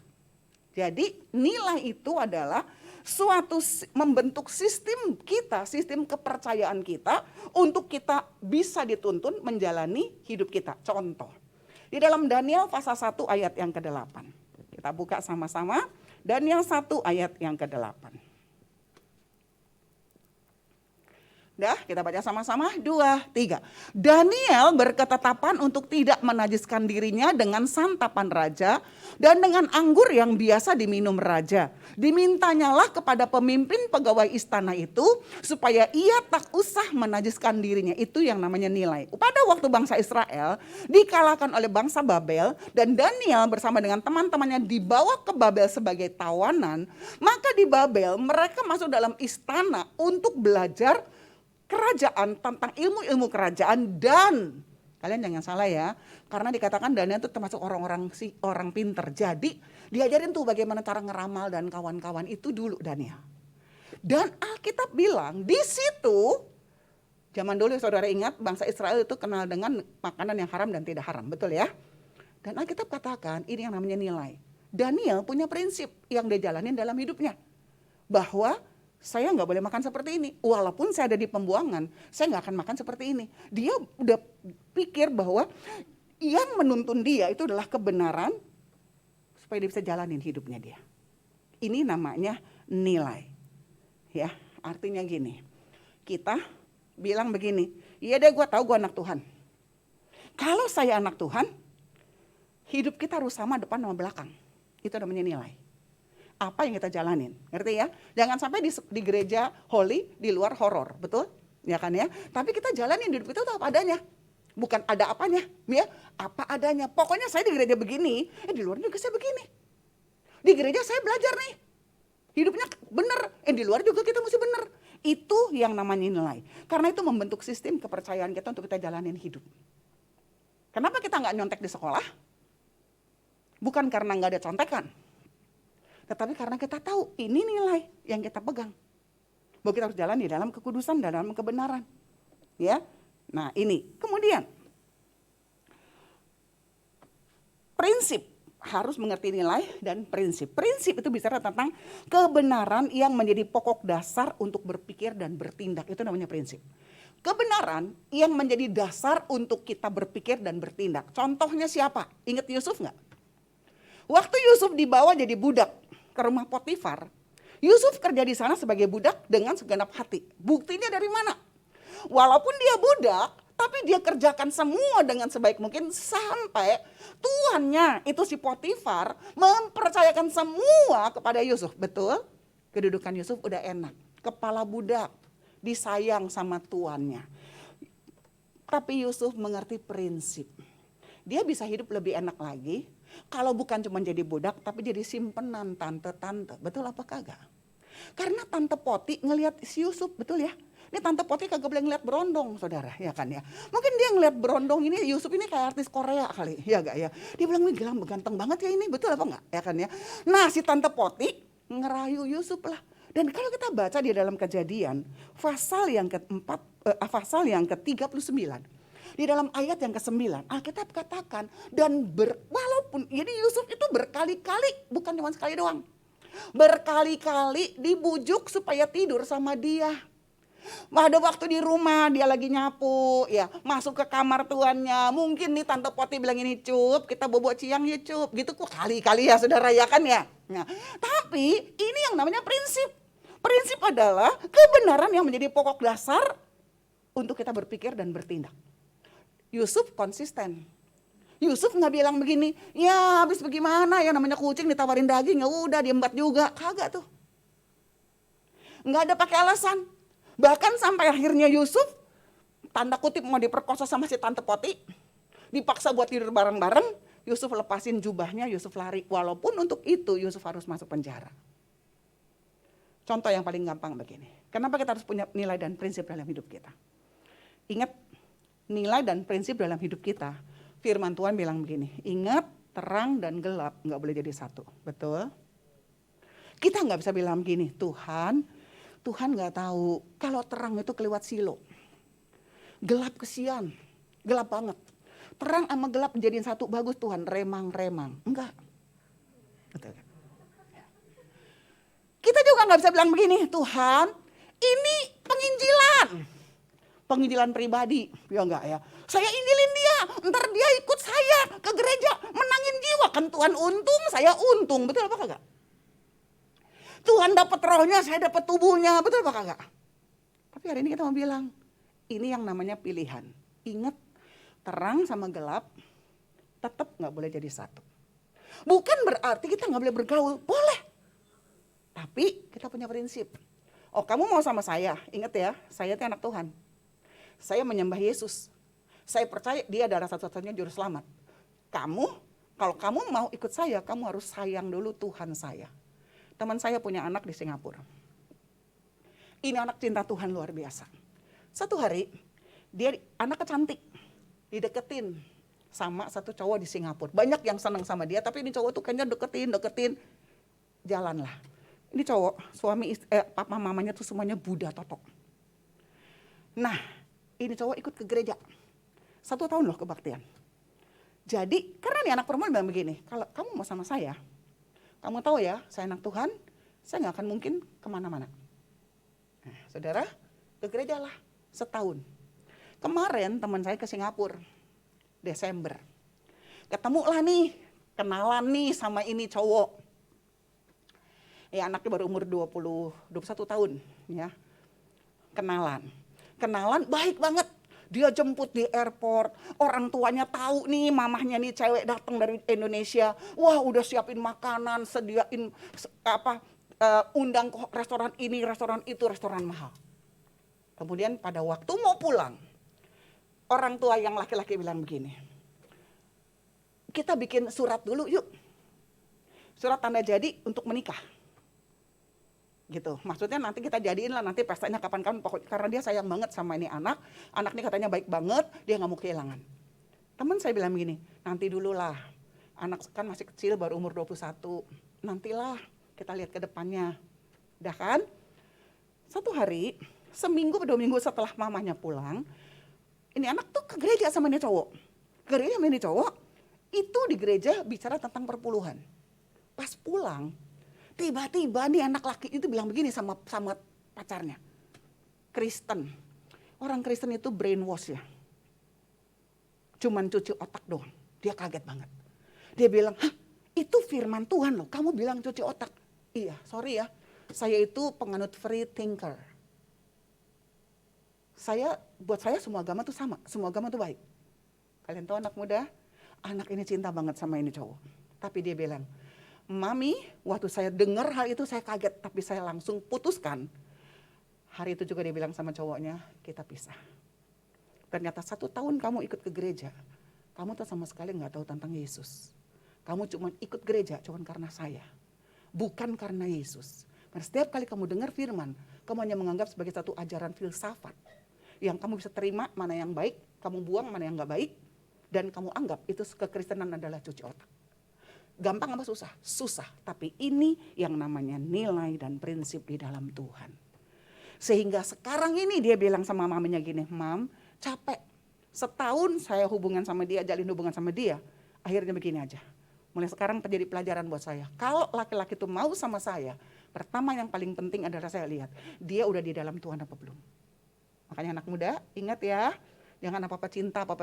Jadi nilai itu adalah suatu membentuk sistem kita, sistem kepercayaan kita untuk kita bisa dituntun menjalani hidup kita. Contoh, di dalam Daniel pasal 1 ayat yang ke-8. Kita buka sama-sama, Daniel 1 ayat yang ke-8. Dah, kita baca sama-sama, 2, 3. Daniel berketetapan untuk tidak menajiskan dirinya dengan santapan raja dan dengan anggur yang biasa diminum raja. Dimintanyalah kepada pemimpin pegawai istana itu supaya ia tak usah menajiskan dirinya. Itu yang namanya nilai. Pada waktu bangsa Israel dikalahkan oleh bangsa Babel dan Daniel bersama dengan teman-temannya dibawa ke Babel sebagai tawanan, maka di Babel mereka masuk dalam istana untuk belajar kerajaan, tentang ilmu-ilmu kerajaan. Dan kalian jangan salah ya, karena dikatakan Daniel itu termasuk orang pinter. Jadi diajarin tuh bagaimana cara ngeramal dan kawan-kawan itu dulu Daniel. Dan Alkitab bilang di situ, zaman dulu saudara ingat bangsa Israel itu kenal dengan makanan yang haram dan tidak haram, betul ya? Dan Alkitab katakan ini yang namanya nilai. Daniel punya prinsip yang dia jalanin dalam hidupnya, bahwa saya nggak boleh makan seperti ini. Walaupun saya ada di pembuangan, saya nggak akan makan seperti ini. Dia udah pikir bahwa yang menuntun dia itu adalah kebenaran supaya dia bisa jalanin hidupnya dia. Ini namanya nilai. Ya, artinya gini. Kita bilang begini, iya deh gue tahu gue anak Tuhan. Kalau saya anak Tuhan, hidup kita harus sama depan sama belakang. Itu namanya nilai. Apa yang kita jalanin, ngerti ya? Jangan sampai di gereja holy, di luar horor, betul? Ya kan ya? Tapi kita jalanin hidup kita tuh apa adanya. Bukan ada apanya, ya? Apa adanya. Pokoknya saya di gereja begini, di luar juga saya begini. Di gereja saya belajar nih, hidupnya bener. Di luar juga kita mesti bener. Itu yang namanya nilai. Karena itu membentuk sistem kepercayaan kita untuk kita jalanin hidup. Kenapa kita nggak nyontek di sekolah? Bukan karena nggak ada contekan. Tetapi karena kita tahu ini nilai yang kita pegang. Bahwa kita harus jalan di dalam kekudusan dan dalam kebenaran. Ya. Nah, ini. Kemudian prinsip harus mengerti nilai dan prinsip. Prinsip itu bicara tentang kebenaran yang menjadi pokok dasar untuk berpikir dan bertindak. Itu namanya prinsip. Kebenaran yang menjadi dasar untuk kita berpikir dan bertindak. Contohnya siapa? Ingat Yusuf nggak? Waktu Yusuf dibawa jadi budak ke rumah Potifar, Yusuf kerja di sana sebagai budak dengan segenap hati. Buktinya dari mana? Walaupun dia budak, tapi dia kerjakan semua dengan sebaik mungkin sampai tuannya itu si Potifar mempercayakan semua kepada Yusuf. Betul? Kedudukan Yusuf udah enak. Kepala budak, disayang sama tuannya. Tapi Yusuf mengerti prinsip. Dia bisa hidup lebih enak lagi kalau bukan cuma jadi budak tapi jadi simpenan tante-tante. Betul apa kagak? Karena Tante Poti ngelihat si Yusuf, betul ya? Ini Tante Poti kagak boleh ngeliat berondong, saudara, ya kan ya. Mungkin dia ngeliat berondong ini, Yusuf ini kayak artis Korea kali, ya gak ya. Dia bilang, wih ganteng banget ya ini, betul apa enggak, ya kan ya. Nah si Tante Poti ngerayu Yusuf lah. Dan kalau kita baca di dalam Kejadian, pasal yang ke-39, di dalam ayat yang ke-9, Alkitab katakan, walaupun, jadi Yusuf itu berkali-kali, bukan cuma sekali doang. Berkali-kali dibujuk supaya tidur sama dia. Ada waktu di rumah dia lagi nyapu, ya masuk ke kamar tuannya. Mungkin nih Tante Poti bilang ini Cup, kita bobo ciang ya Cup. Gitu kok kali-kali ya saudara ya kan ya. Nah, tapi ini yang namanya prinsip. Prinsip adalah kebenaran yang menjadi pokok dasar untuk kita berpikir dan bertindak. Yusuf konsisten. Yusuf nggak bilang begini, ya habis bagaimana ya namanya kucing ditawarin daging ya udah diembat juga, kagak tuh. Nggak ada pakai alasan. Bahkan sampai akhirnya Yusuf tanda kutip mau diperkosa sama si Tante Poti, dipaksa buat tidur bareng-bareng, Yusuf lepasin jubahnya, Yusuf lari. Walaupun untuk itu Yusuf harus masuk penjara. Contoh yang paling gampang begini. Kenapa kita harus punya nilai dan prinsip dalam hidup kita? Ingat, nilai dan prinsip dalam hidup kita. Firman Tuhan bilang begini, ingat terang dan gelap nggak boleh jadi satu. Betul? Kita nggak bisa bilang begini, Tuhan nggak tahu kalau terang itu kelewat silo. Gelap kesian, gelap banget. Terang sama gelap jadiin satu, bagus Tuhan, remang-remang. Enggak. Betul kan? Kita juga nggak bisa bilang begini, Tuhan ini penginjilan pribadi, ya enggak ya. Saya injilin dia, ntar dia ikut saya ke gereja menangin jiwa, kan Tuhan untung, saya untung, betul apa kagak? Tuhan dapat rohnya, saya dapat tubuhnya, betul apa kagak? Tapi hari ini kita mau bilang, ini yang namanya pilihan. Ingat, terang sama gelap tetap nggak boleh jadi satu. Bukan berarti kita nggak boleh bergaul, boleh. Tapi kita punya prinsip. Oh kamu mau sama saya, ingat ya, saya itu anak Tuhan. Saya menyembah Yesus. Saya percaya dia adalah satu-satunya juru selamat. Kalau kamu mau ikut saya, kamu harus sayang dulu Tuhan saya. Teman saya punya anak di Singapura. Ini anak cinta Tuhan luar biasa. Satu hari, anaknya cantik, dideketin sama satu cowok di Singapura. Banyak yang senang sama dia, tapi ini cowok tuh kayaknya deketin, jalanlah. Ini cowok, papa mamanya tuh semuanya Buddha totok. Nah, ini cowok ikut ke gereja. 1 tahun loh kebaktian. Jadi, karena nih anak perempuan bilang begini, kalau kamu mau sama saya, kamu tahu ya, saya anak Tuhan, saya nggak akan mungkin kemana-mana. Nah, saudara, ke gereja lah setahun. Kemarin teman saya ke Singapura, Desember. Ketemulah nih, kenalan nih sama ini cowok. Ya anaknya baru umur 21 tahun. Ya. Kenalan baik banget. Dia jemput di airport, orang tuanya tahu nih mamahnya nih cewek datang dari Indonesia. Wah udah siapin makanan, sediain undang ke restoran ini, restoran itu, restoran mahal. Kemudian pada waktu mau pulang, orang tua yang laki-laki bilang begini, kita bikin surat dulu yuk. Surat tanda jadi untuk menikah. Gitu, maksudnya nanti kita jadiin lah nanti pestanya kapan-kapan, pokoknya karena dia sayang banget sama ini anak ini katanya baik banget, dia nggak mau kehilangan. Teman saya bilang gini, nanti dulu lah, anak kan masih kecil baru umur 21, nantilah kita lihat ke depannya. Udah kan? Satu hari, seminggu atau 2 minggu setelah mamanya pulang, ini anak tuh ke gereja sama ini cowok. Gereja sama ini cowok, Itu di gereja bicara tentang perpuluhan. Pas pulang, tiba-tiba nih anak laki itu bilang begini sama pacarnya. Kristen. Orang Kristen itu brainwash ya. Cuman cuci otak doang. Dia kaget banget. Dia bilang, hah, itu firman Tuhan loh. Kamu bilang cuci otak. Iya, sorry ya. Saya itu penganut free thinker. Buat saya semua agama tuh sama. Semua agama tuh baik. Kalian tahu anak muda? Anak ini cinta banget sama ini cowok. Tapi dia bilang, Mami, waktu saya dengar hal itu saya kaget. Tapi saya langsung putuskan. Hari itu juga dia bilang sama cowoknya, kita pisah. Ternyata 1 tahun kamu ikut ke gereja, kamu tuh sama sekali gak tahu tentang Yesus. Kamu cuma ikut gereja cuma karena saya, bukan karena Yesus. Karena setiap kali kamu dengar firman, kamu hanya menganggap sebagai satu ajaran filsafat. Yang kamu bisa terima mana yang baik, kamu buang mana yang gak baik. Dan kamu anggap itu kekristenan adalah cuci otak. Gampang apa susah? Susah, tapi ini yang namanya nilai dan prinsip di dalam Tuhan. Sehingga sekarang ini dia bilang sama mamanya gini, Mam, capek. Setahun saya hubungan sama dia, jalin hubungan sama dia. Akhirnya begini aja. Mulai sekarang terjadi pelajaran buat saya. Kalau laki-laki itu mau sama saya, pertama yang paling penting adalah saya lihat, dia udah di dalam Tuhan apa belum. Makanya anak muda, ingat ya. Jangan apa-apa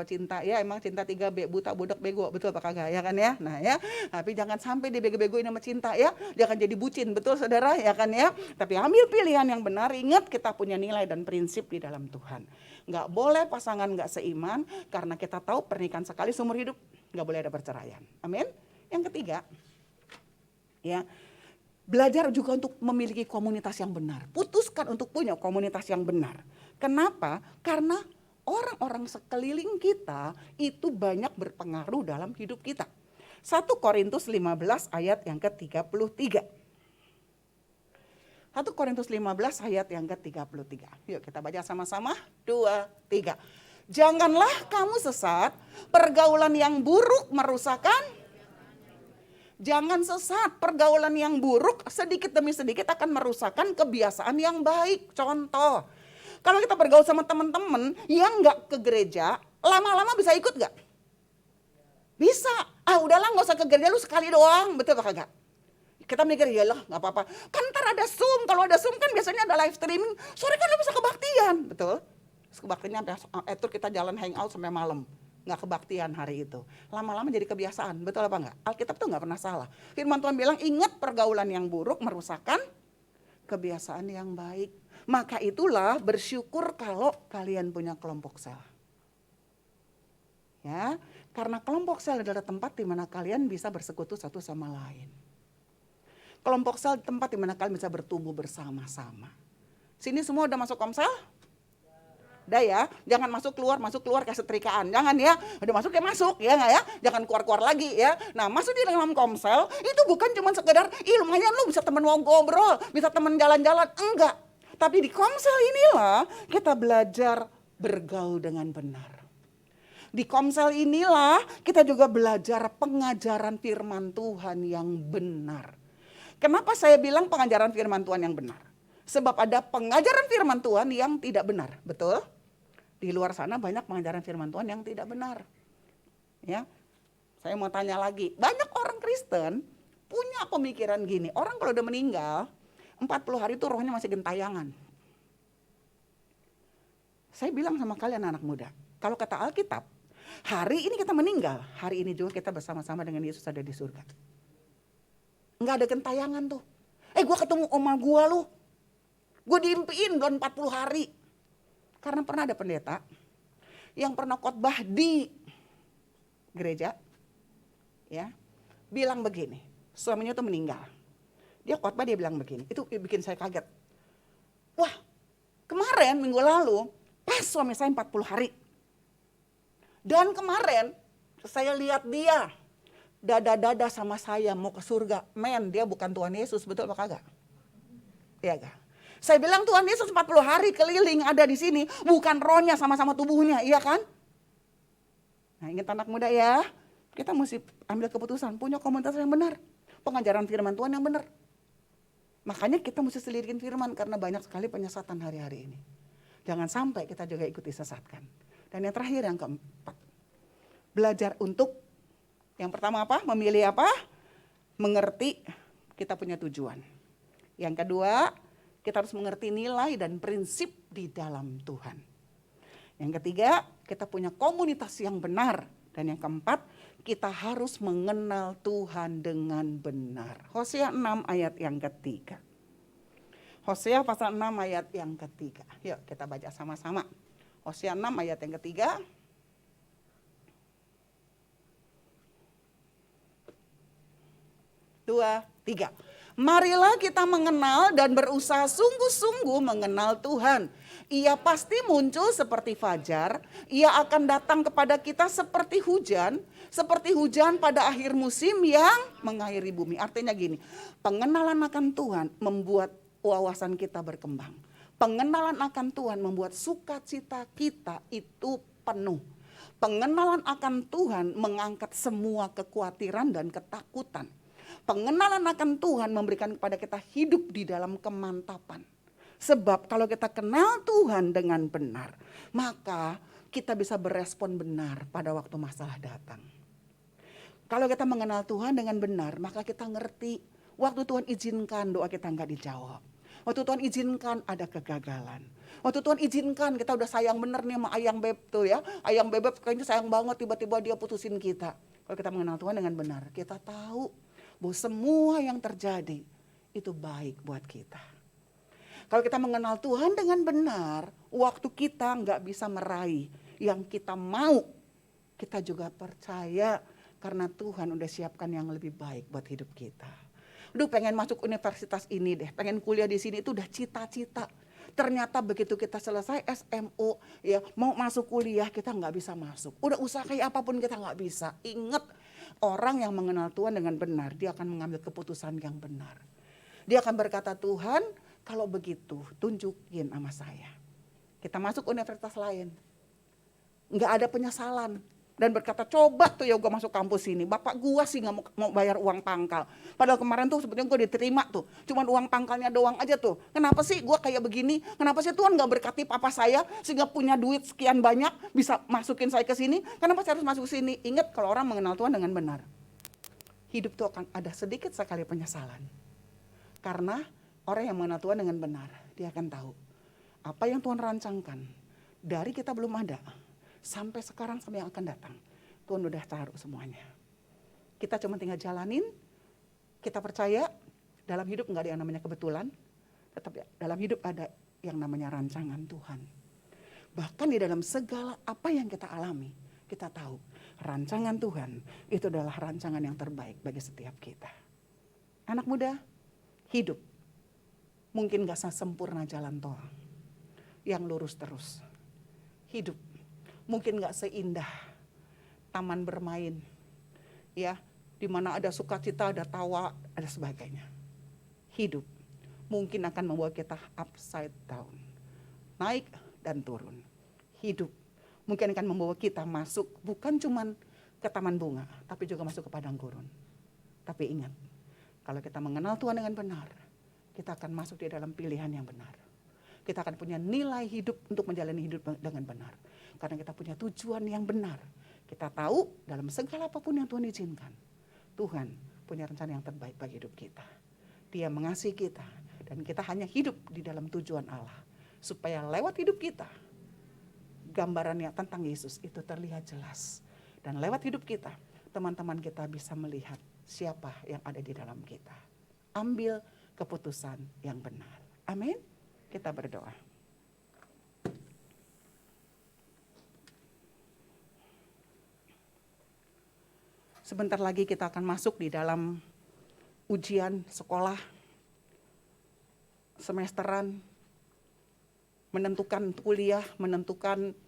cinta, ya emang cinta 3B, buta, budak, bego, betul apa kagak, ya kan ya. Nah ya, tapi jangan sampai dibego-begoin sama cinta ya, jangan jadi bucin, betul saudara, ya kan ya. Tapi ambil pilihan yang benar, ingat kita punya nilai dan prinsip di dalam Tuhan. Nggak boleh pasangan nggak seiman, karena kita tahu pernikahan sekali seumur hidup, nggak boleh ada perceraian. Amin. Yang ketiga, ya, belajar juga untuk memiliki komunitas yang benar. Putuskan untuk punya komunitas yang benar. Kenapa? Karena orang-orang sekeliling kita itu banyak berpengaruh dalam hidup kita. 1 Korintus 15 ayat yang ke-33. 1 Korintus 15 ayat yang ke-33. Yuk kita baca sama-sama. 2, 3. Janganlah kamu sesat, pergaulan yang buruk merusakkan. Jangan sesat, pergaulan yang buruk sedikit demi sedikit akan merusakkan kebiasaan yang baik. Contoh, kalau kita bergaul sama teman-teman yang nggak ke gereja, lama-lama bisa ikut nggak? Bisa. Ah udahlah nggak usah ke gereja, lu sekali doang, betul apa kagak? Kita mikir ya lah nggak apa-apa. Kan ntar ada Zoom, kalau ada Zoom kan biasanya ada live streaming. Sore kan lu bisa kebaktian, betul? Kebaktiannya itu kita jalan hangout sampai malam. Nggak kebaktian hari itu. Lama-lama jadi kebiasaan, betul apa enggak? Alkitab tuh nggak pernah salah. Firman Tuhan bilang ingat pergaulan yang buruk merusakkan kebiasaan yang baik. Maka itulah bersyukur kalau kalian punya kelompok sel. Ya, karena kelompok sel adalah tempat di mana kalian bisa bersekutu satu sama lain. Kelompok sel tempat di mana kalian bisa bertumbuh bersama-sama. Sini semua udah masuk komsel? Udah ya, jangan masuk keluar kayak setrikaan. Jangan ya, udah masuk ya masuk ya nggak ya. Jangan keluar-keluar lagi ya. Nah masuk di dalam komsel itu bukan cuma sekedar, lumayan lu bisa temen ngobrol, bisa temen jalan-jalan. Enggak. Tapi di komsel inilah kita belajar bergaul dengan benar. Di komsel inilah kita juga belajar pengajaran firman Tuhan yang benar. Kenapa saya bilang pengajaran firman Tuhan yang benar? Sebab ada pengajaran firman Tuhan yang tidak benar, betul? Di luar sana banyak pengajaran firman Tuhan yang tidak benar. Ya, saya mau tanya lagi, banyak orang Kristen punya pemikiran gini, orang kalau udah meninggal, 40 hari itu rohnya masih gentayangan. Saya bilang sama kalian anak muda, kalau kata Alkitab, hari ini kita meninggal, hari ini juga kita bersama-sama dengan Yesus ada di surga. Enggak ada gentayangan tuh. Gue ketemu oma gue lu. Gue diimpiin belum 40 hari. Karena pernah ada pendeta yang pernah khotbah di gereja, ya, bilang begini, suaminya tuh meninggal. Dia khotbah dia bilang begini, itu bikin saya kaget. Wah, kemarin minggu lalu pas suami saya 40 hari. Dan kemarin saya lihat dia dada-dada sama saya mau ke surga. Men, dia bukan Tuhan Yesus, betul apa kagak? Iya kah? Saya bilang Tuhan Yesus 40 hari keliling ada di sini, bukan rohnya sama-sama tubuhnya, iya kan? Nah, ingat anak muda ya, kita mesti ambil keputusan, punya komunitas yang benar, pengajaran firman Tuhan yang benar. Makanya kita mesti selirikin firman karena banyak sekali penyesatan hari-hari ini. Jangan sampai kita juga ikut disesatkan. Dan yang terakhir yang keempat, belajar untuk Yang pertama apa? Memilih apa? Mengerti kita punya tujuan. Yang kedua, kita harus mengerti nilai dan prinsip di dalam Tuhan. Yang ketiga, kita punya komunitas yang benar. Dan yang keempat, kita harus mengenal Tuhan dengan benar. Hosea 6 ayat yang ketiga. Hosea pasal 6 ayat yang ketiga. Yuk kita baca sama-sama. Hosea 6 ayat yang ketiga. Dua, tiga. Marilah kita mengenal dan berusaha sungguh-sungguh mengenal Tuhan. Ia pasti muncul seperti fajar, ia akan datang kepada kita seperti hujan pada akhir musim yang mengakhiri bumi. Artinya gini, pengenalan akan Tuhan membuat wawasan kita berkembang. Pengenalan akan Tuhan membuat sukacita kita itu penuh. Pengenalan akan Tuhan mengangkat semua kekhawatiran dan ketakutan. Pengenalan akan Tuhan memberikan kepada kita hidup di dalam kemantapan. Sebab kalau kita kenal Tuhan dengan benar, maka kita bisa berespon benar pada waktu masalah datang. Kalau kita mengenal Tuhan dengan benar, maka kita ngerti waktu Tuhan izinkan doa kita nggak dijawab. Waktu Tuhan izinkan ada kegagalan. Waktu Tuhan izinkan kita udah sayang bener nih sama ayang beb tuh ya. Ayang bebek kayaknya sayang banget, tiba-tiba dia putusin kita. Kalau kita mengenal Tuhan dengan benar, kita tahu bahwa semua yang terjadi itu baik buat kita. Kalau kita mengenal Tuhan dengan benar, waktu kita nggak bisa meraih yang kita mau, kita juga percaya karena Tuhan udah siapkan yang lebih baik buat hidup kita. Aduh, pengen masuk universitas ini deh, pengen kuliah di sini itu udah cita-cita. Ternyata begitu kita selesai SMO, ya mau masuk kuliah kita nggak bisa masuk. Udah usaha kayak apapun kita nggak bisa. Ingat, orang yang mengenal Tuhan dengan benar, dia akan mengambil keputusan yang benar. Dia akan berkata, Tuhan kalau begitu tunjukin sama saya. Kita masuk universitas lain, nggak ada penyesalan. Dan berkata, coba tuh ya gue masuk kampus ini. Bapak gue sih gak mau bayar uang pangkal. Padahal kemarin tuh sebetulnya gue diterima tuh. Cuman uang pangkalnya doang aja tuh. Kenapa sih gue kayak begini? Kenapa sih Tuhan gak berkati papa saya sehingga punya duit sekian banyak bisa masukin saya ke sini? Kenapa saya harus masuk sini? Ingat, kalau orang mengenal Tuhan dengan benar, hidup tuh akan ada sedikit sekali penyesalan. Karena orang yang mengenal Tuhan dengan benar, dia akan tahu apa yang Tuhan rancangkan dari kita belum ada sampai sekarang, sampai yang akan datang. Tuhan udah taruh semuanya. Kita cuma tinggal jalanin. Kita percaya dalam hidup gak ada yang namanya kebetulan. Tetapi dalam hidup ada yang namanya rancangan Tuhan. Bahkan di dalam segala apa yang kita alami, kita tahu rancangan Tuhan itu adalah rancangan yang terbaik bagi setiap kita. Anak muda, hidup mungkin gak sempurna jalan tol yang lurus terus. Hidup mungkin gak seindah taman bermain, ya, di mana ada sukacita, ada tawa, ada sebagainya. Hidup mungkin akan membawa kita upside down, naik dan turun. Hidup mungkin akan membawa kita masuk bukan cuman ke taman bunga, tapi juga masuk ke padang gurun. Tapi ingat, kalau kita mengenal Tuhan dengan benar, kita akan masuk di dalam pilihan yang benar. Kita akan punya nilai hidup untuk menjalani hidup dengan benar. Karena kita punya tujuan yang benar. Kita tahu dalam segala apapun yang Tuhan izinkan, Tuhan punya rencana yang terbaik bagi hidup kita. Dia mengasihi kita dan kita hanya hidup di dalam tujuan Allah. Supaya lewat hidup kita, gambarannya tentang Yesus itu terlihat jelas. Dan lewat hidup kita, teman-teman kita bisa melihat siapa yang ada di dalam kita. Ambil keputusan yang benar. Amin. Kita berdoa. Sebentar lagi kita akan masuk di dalam ujian sekolah, semesteran, menentukan kuliah, menentukan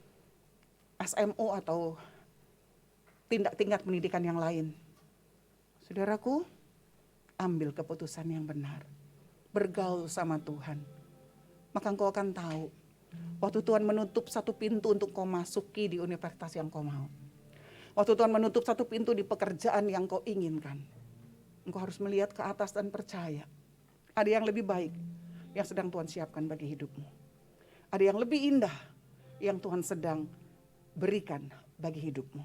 SMO atau tingkat pendidikan yang lain. Saudaraku, ambil keputusan yang benar. Bergaul sama Tuhan. Maka engkau akan tahu, waktu Tuhan menutup satu pintu untuk kau masuki di universitas yang kau mau. Waktu Tuhan menutup satu pintu di pekerjaan yang kau inginkan. Engkau harus melihat ke atas dan percaya. Ada yang lebih baik yang sedang Tuhan siapkan bagi hidupmu. Ada yang lebih indah yang Tuhan sedang berikan bagi hidupmu.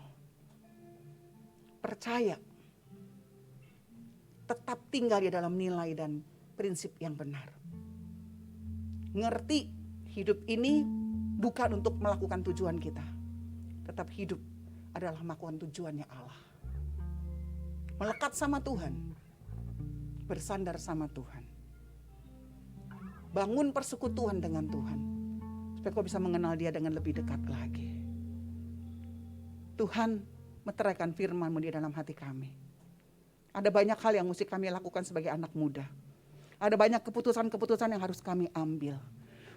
percaya, tetap tinggal di dalam nilai dan prinsip yang benar. Ngerti hidup ini bukan untuk melakukan tujuan kita, tetap hidup adalah melakukan tujuannya Allah. Melekat sama Tuhan, bersandar sama Tuhan. Bangun persekutuan dengan Tuhan, supaya kau bisa mengenal Dia dengan lebih dekat lagi. Tuhan, meteraikan firman-Mu di dalam hati kami. Ada banyak hal yang mesti kami lakukan sebagai anak muda. Ada banyak keputusan-keputusan yang harus kami ambil.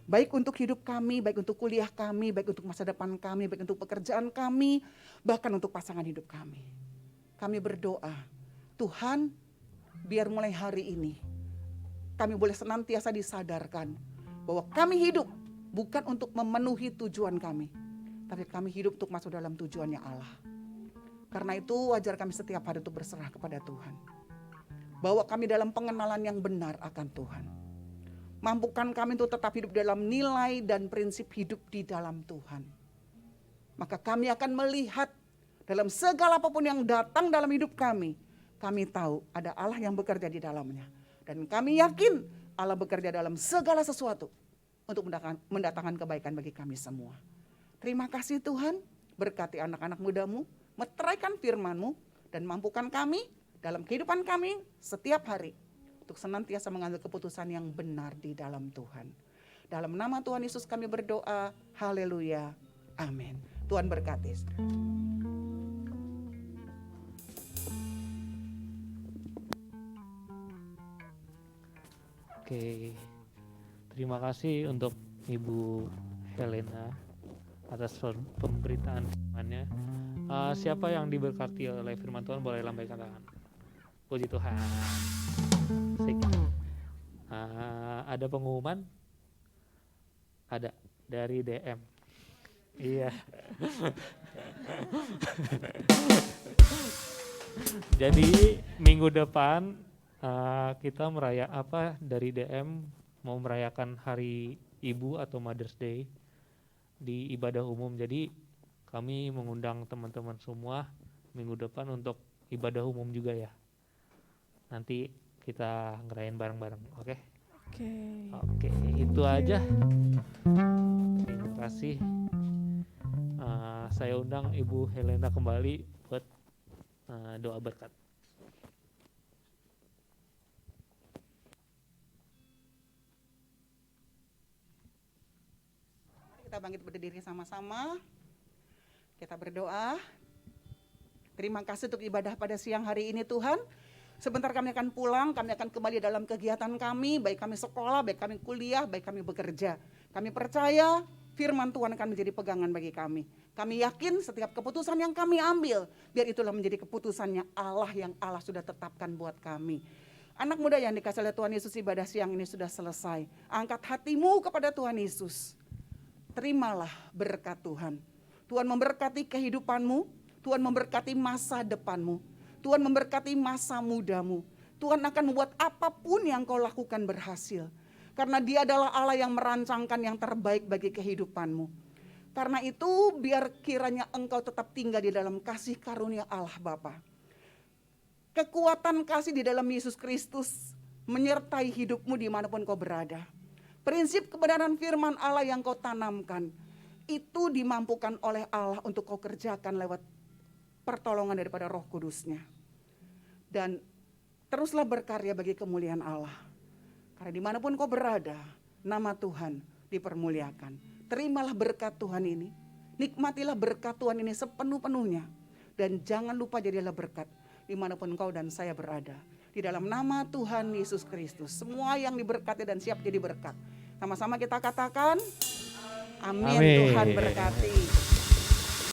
Baik untuk hidup kami, baik untuk kuliah kami, baik untuk masa depan kami, baik untuk pekerjaan kami, bahkan untuk pasangan hidup kami. Kami berdoa, Tuhan, biar mulai hari ini kami boleh senantiasa disadarkan bahwa kami hidup bukan untuk memenuhi tujuan kami, tapi kami hidup untuk masuk dalam tujuannya Allah. Karena itu wajar kami setiap hari untuk berserah kepada Tuhan. Bawa kami dalam pengenalan yang benar akan Tuhan. Mampukan kami untuk tetap hidup dalam nilai dan prinsip hidup di dalam Tuhan. Maka kami akan melihat dalam segala apapun yang datang dalam hidup kami. Kami tahu ada Allah yang bekerja di dalamnya. Dan kami yakin Allah bekerja dalam segala sesuatu untuk mendatangkan kebaikan bagi kami semua. Terima kasih Tuhan, berkati anak-anak mudamu, meteraikan firman-Mu, dan mampukan kami dalam kehidupan kami setiap hari untuk senantiasa mengambil keputusan yang benar di dalam Tuhan. Dalam nama Tuhan Yesus kami berdoa, haleluya, amin. Tuhan berkati. Oke, terima kasih untuk Ibu Helena atas pemberitaan firman-Nya. Siapa yang diberkati oleh firman Tuhan boleh lambaikan tangan. Puji Tuhan. Ada pengumuman? Ada dari DM. Iya. Jadi minggu depan kita dari DM mau merayakan Hari Ibu atau Mother's Day di ibadah umum. Jadi kami mengundang teman-teman semua minggu depan untuk ibadah umum juga ya. Nanti kita ngerayain bareng-bareng, oke? Oke, itu aja. Terima kasih. Saya undang Ibu Helena kembali buat doa berkat. Kita bangkit berdiri sama-sama. Kita berdoa. Terima kasih untuk ibadah pada siang hari ini Tuhan. Sebentar kami akan pulang, kami akan kembali dalam kegiatan kami, baik kami sekolah, baik kami kuliah, baik kami bekerja. Kami percaya firman Tuhan akan menjadi pegangan bagi kami. Kami yakin setiap keputusan yang kami ambil, biar itulah menjadi keputusannya Allah yang Allah sudah tetapkan buat kami. Anak muda yang dikasih oleh Tuhan Yesus, ibadah siang ini sudah selesai. Angkat hatimu kepada Tuhan Yesus. Terimalah berkat Tuhan. Tuhan memberkati kehidupanmu, Tuhan memberkati masa depanmu, Tuhan memberkati masa mudamu. Tuhan akan membuat apapun yang kau lakukan berhasil. Karena Dia adalah Allah yang merancangkan yang terbaik bagi kehidupanmu. Karena itu biar kiranya engkau tetap tinggal di dalam kasih karunia Allah Bapa. Kekuatan kasih di dalam Yesus Kristus menyertai hidupmu dimanapun kau berada. Prinsip kebenaran firman Allah yang kau tanamkan, itu dimampukan oleh Allah untuk kau kerjakan lewat pertolongan daripada Roh Kudus-Nya. Dan teruslah berkarya bagi kemuliaan Allah. Karena dimanapun kau berada, nama Tuhan dipermuliakan. Terimalah berkat Tuhan ini, nikmatilah berkat Tuhan ini sepenuh-penuhnya. Dan jangan lupa jadilah berkat dimanapun kau dan saya berada. Di dalam nama Tuhan Yesus Kristus, semua yang diberkati dan siap jadi berkat. Sama-sama kita katakan, amin. Tuhan berkati.